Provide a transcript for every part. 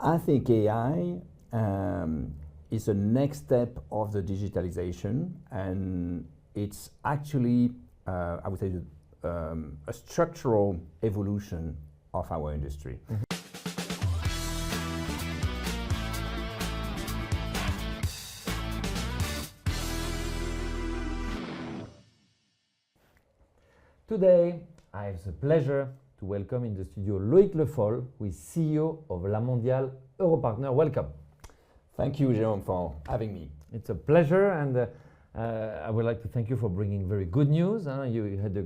I think AI is the next step of the digitalization, and it's actually, I would say, a structural evolution of our industry. Mm-hmm. Today, I have the pleasure to welcome in the studio Loic Le Foll, who is CEO of La Mondiale Europartner. Welcome. Thank you, Jérôme, for having me. It's a pleasure, and I would like to thank you for bringing very good news. You had a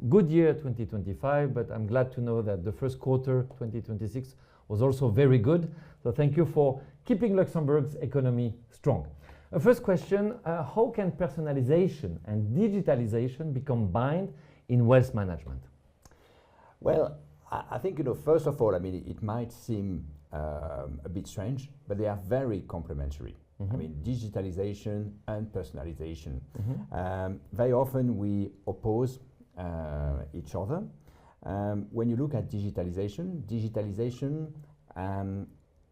good year 2025, but I'm glad to know that the first quarter 2026 was also very good. So thank you for keeping Luxembourg's economy strong. First question, how can personalization and digitalization be combined in wealth management? Well, I think, first of all, it might seem a bit strange, but they are very complementary. Mm-hmm. Digitalization and personalization. Mm-hmm. Very often we oppose each other. When you look at digitalization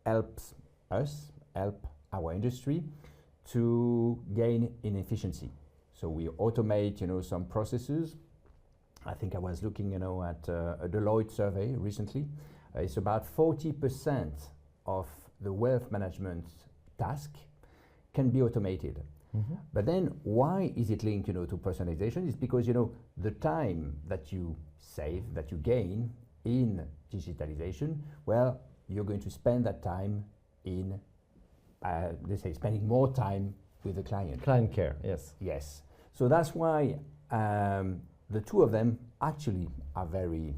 helps us, help our industry to gain in efficiency. So we automate, some processes. I think I was looking, at a Deloitte survey recently. It's about 40% of the wealth management task can be automated. Mm-hmm. But then why is it linked, to personalization? It's because, the time that you save, that you gain in digitalization, well, you're going to spend that time in, let's say, spending more time with the client. Client care, yes. Yes. So that's why the two of them actually are very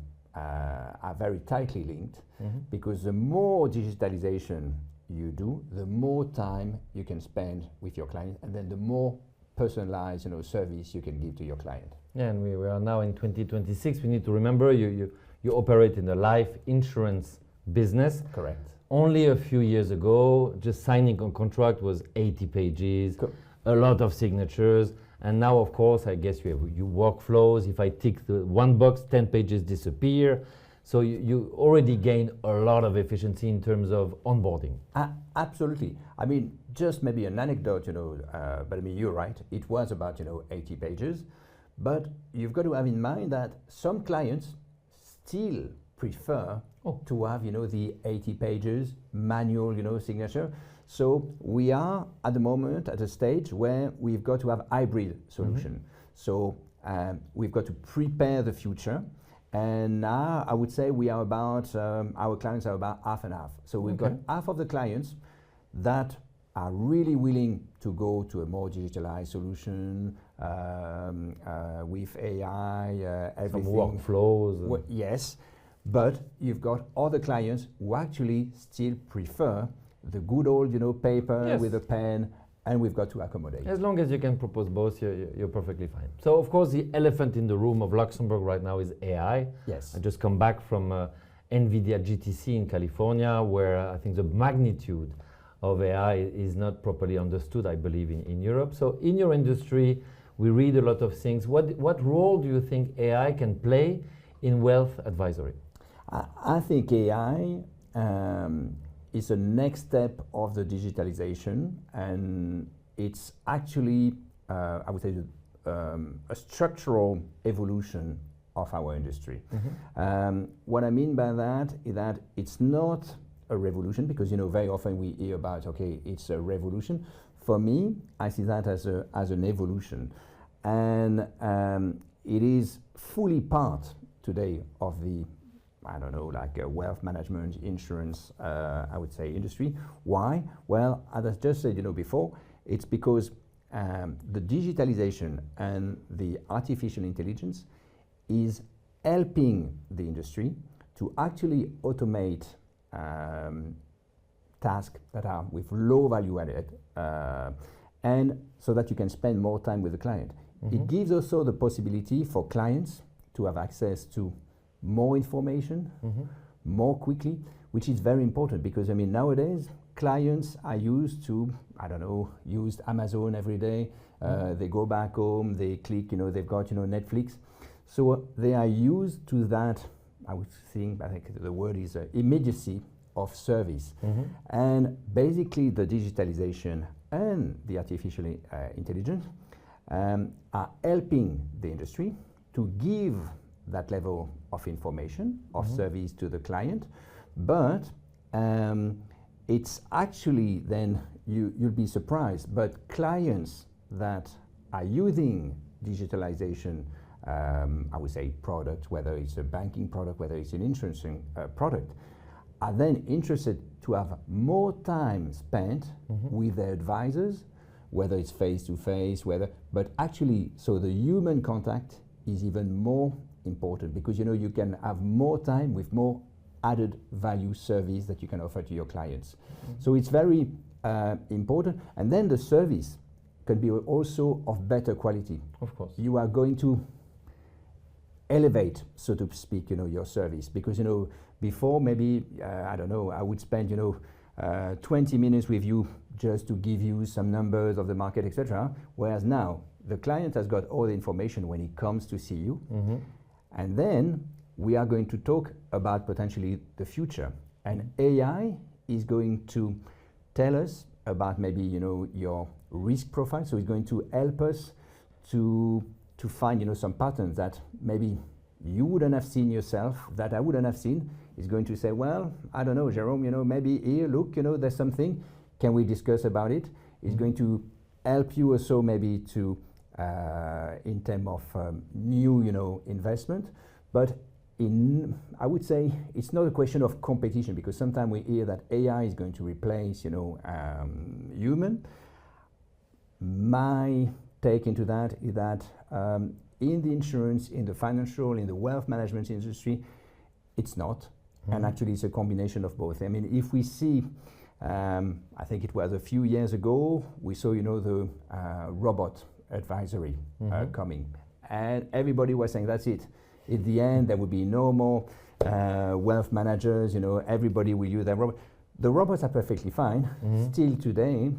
tightly linked, mm-hmm. because the more digitalization you do, the more time you can spend with your client, and then the more personalized, service you can give to your client. Yeah, and we are now in 2026. We need to remember you operate in the life insurance business. Correct. Only a few years ago, just signing a contract was 80 pages, a lot of signatures. And now, of course, I guess you have your workflows. If I tick the one box, 10 pages disappear. So you already gain a lot of efficiency in terms of onboarding. Absolutely. Just maybe an anecdote, but you're right. It was about, 80 pages. But you've got to have in mind that some clients still prefer to have, the 80 pages manual, signature. So we are at the moment at a stage where we've got to have hybrid solution. Mm-hmm. So we've got to prepare the future. And now I would say we are about, our clients are about half and half. So we've got half of the clients that are really willing to go to a more digitalized solution with AI, everything. Some workflows. Yes, but you've got other clients who actually still prefer the good old, paper, yes, with a pen, and we've got to accommodate. As long as you can propose both, you're perfectly fine. So, of course, the elephant in the room of Luxembourg right now is AI. Yes. I just come back from NVIDIA GTC in California, where I think the magnitude of AI is not properly understood, I believe, in Europe. So, in your industry, we read a lot of things. What role do you think AI can play in wealth advisory? I think AI is the next step of the digitalization, and it's actually, I would say, a structural evolution of our industry. Mm-hmm. What I mean by that is that it's not a revolution, because very often we hear about, it's a revolution. For me, I see that as an evolution, and it is fully part today of the wealth management, insurance, I would say, industry. Why? Well, as I just said, before, it's because the digitalization and the artificial intelligence is helping the industry to actually automate tasks that are with low value added, and so that you can spend more time with the client. Mm-hmm. It gives also the possibility for clients to have access to more information, mm-hmm, more quickly, which is very important, because nowadays clients are used to, use Amazon every day. They go back home, they click, they've got, Netflix. So they are used to that, I think the word is immediacy of service. And basically the digitalization and the artificial intelligence are helping the industry to give that level of information, of service to the client, but it's actually then, you'll be surprised, but clients that are using digitalization, I would say product, whether it's a banking product, whether it's an insurance product, are then interested to have more time spent with their advisors, whether it's face-to-face, but actually, so the human contact is even more important, because you can have more time with more added value service that you can offer to your clients. So it's very important. And then the service can be also of better quality. Of course. You are going to elevate, so to speak, your service, because before maybe I don't know, I would spend 20 minutes with you just to give you some numbers of the market, etc. Whereas now the client has got all the information when he comes to see you, and then we are going to talk about potentially the future, and AI is going to tell us about maybe your risk profile. So it's going to help us to find some patterns that maybe you wouldn't have seen yourself, that I wouldn't have seen. It's going to say, well, I don't know, Jérôme, maybe here, look, there's something. Can we discuss about it? It's going to help you also maybe to in terms of new investment, but I would say it's not a question of competition, because sometimes we hear that AI is going to replace human. My take into that is that in the insurance, in the financial, in the wealth management industry, it's not. And actually it's a combination of both. I mean, if we see, I think it was a few years ago, we saw the robot advisory coming, and everybody was saying that's it. At the end, there would be no more wealth managers, everybody will use their robot. The robots are perfectly fine. Still today,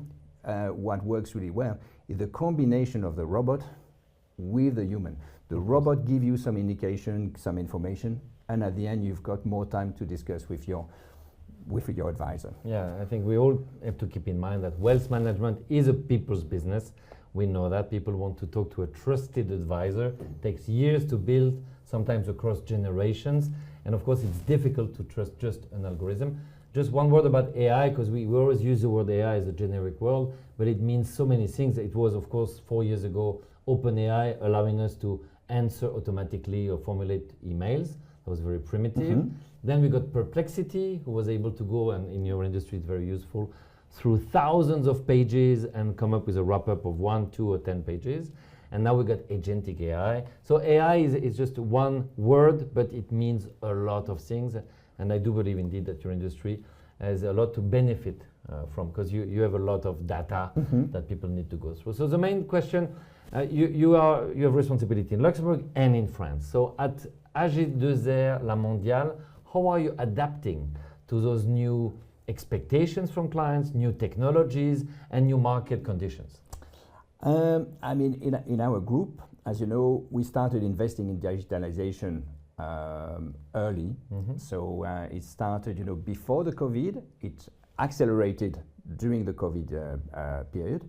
what works really well is the combination of the robot with the human. The robot gives you some indication, some information, and at the end you've got more time to discuss with your advisor. Yeah, I think we all have to keep in mind that wealth management is a people's business. We know that people want to talk to a trusted advisor. It takes years to build, sometimes across generations, and of course it's difficult to trust just an algorithm. Just one word about AI, because we always use the word AI as a generic word, but it means so many things. It was, of course, 4 years ago, OpenAI allowing us to answer automatically or formulate emails. That was very primitive. Then we got Perplexity, who was able to go, and in your industry it's very useful, through thousands of pages and come up with a wrap-up of 1, 2, or 10 pages. And now we got agentic AI. So AI is just one word, but it means a lot of things. And I do believe indeed that your industry has a lot to benefit from, because you have a lot of data that people need to go through. So the main question, you have responsibility in Luxembourg and in France. So at AG2R La Mondiale, how are you adapting to those new expectations from clients, new technologies, and new market conditions? I mean, in our group, as you know, we started investing in digitalization early. So it started, before the COVID. It accelerated during the COVID period.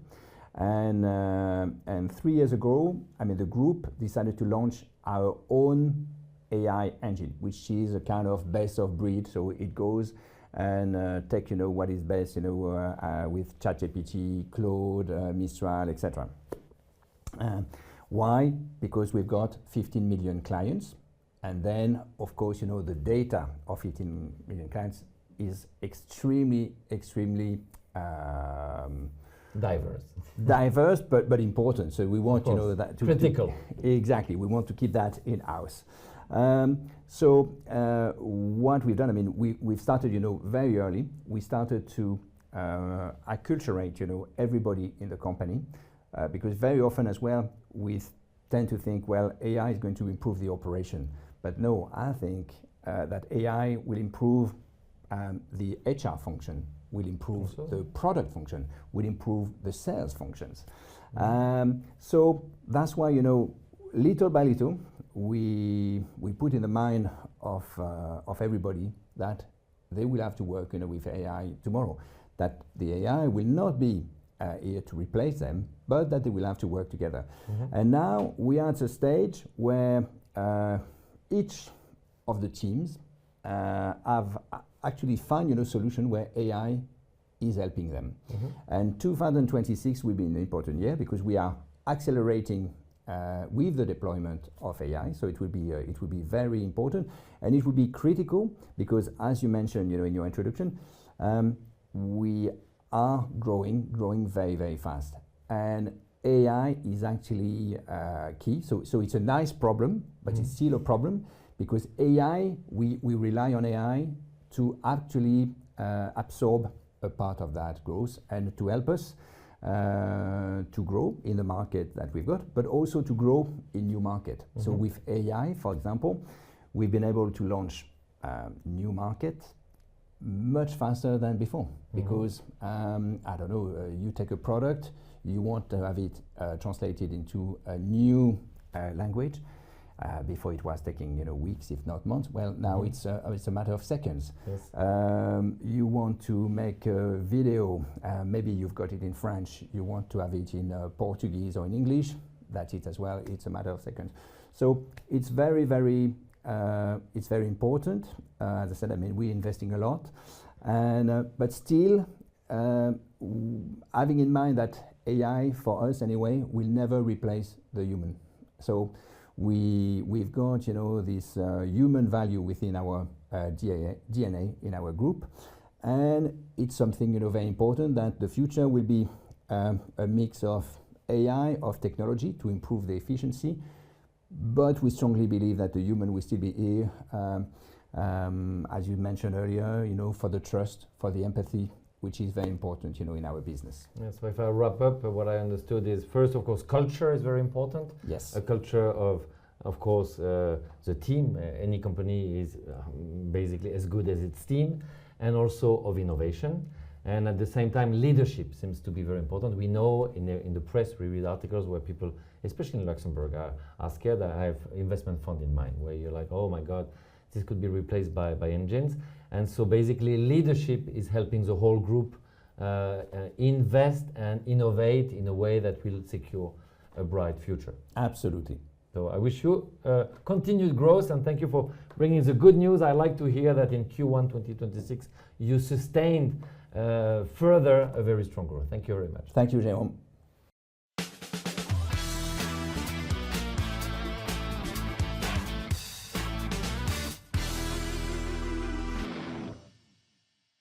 And 3 years ago, I mean, the group decided to launch our own AI engine, which is a kind of best of breed. So it goes and take what is best with ChatGPT, Claude, Mistral, etc. Why? Because we've got 15 million clients, and then of course the data of 15 million clients is extremely diverse, but important. So we want that to critical. Exactly, we want to keep that in house. So what we've done, I mean, we've started, very early. We started to acculturate, everybody in the company, because very often as well, we tend to think, well, AI is going to improve the operation. But no, I think that AI will improve the HR function, will improve the product function, will improve the sales functions. So that's why, little by little, we put in the mind of everybody that they will have to work with AI tomorrow. That the AI will not be here to replace them, but that they will have to work together. And now we are at a stage where each of the teams have actually found a solution where AI is helping them. And 2026 will be an important year because we are accelerating with the deployment of AI. So it will be very important, and it will be critical because, as you mentioned, in your introduction, we are growing very, very fast, and AI is actually key. So it's a nice problem, but it's still a problem because AI, we rely on AI to actually absorb a part of that growth and to help us to grow in the market that we've got, but also to grow in new market. So with AI, for example, we've been able to launch new market much faster than before because I don't know, you take a product, you want to have it translated into a new language. Before it was taking weeks, if not months. Well, now it's a matter of seconds. Yes. You want to make a video, maybe you've got it in French, you want to have it in Portuguese or in English, that's it as well, it's a matter of seconds. So it's very, very important. As I said, we're investing a lot, and but still having in mind that AI, for us anyway, will never replace the human. So we've got this human value within our DNA in our group, and it's something very important that the future will be a mix of AI, of technology to improve the efficiency, but we strongly believe that the human will still be here, as you mentioned earlier, for the trust, for the empathy, which is very important, in our business. Yes, so if I wrap up, what I understood is, first, of course, culture is very important. Yes. A culture of course, the team. Any company is basically as good as its team, and also of innovation. And at the same time, leadership seems to be very important. We know in the press, we read articles where people, especially in Luxembourg, are scared. I have investment fund in mind, where you're like, oh my God, this could be replaced by engines. And so basically leadership is helping the whole group invest and innovate in a way that will secure a bright future. Absolutely. So I wish you continued growth, and thank you for bringing the good news. I like to hear that in Q1 2026 you sustained further a very strong growth. Thank you very much. Thank you, Jérôme.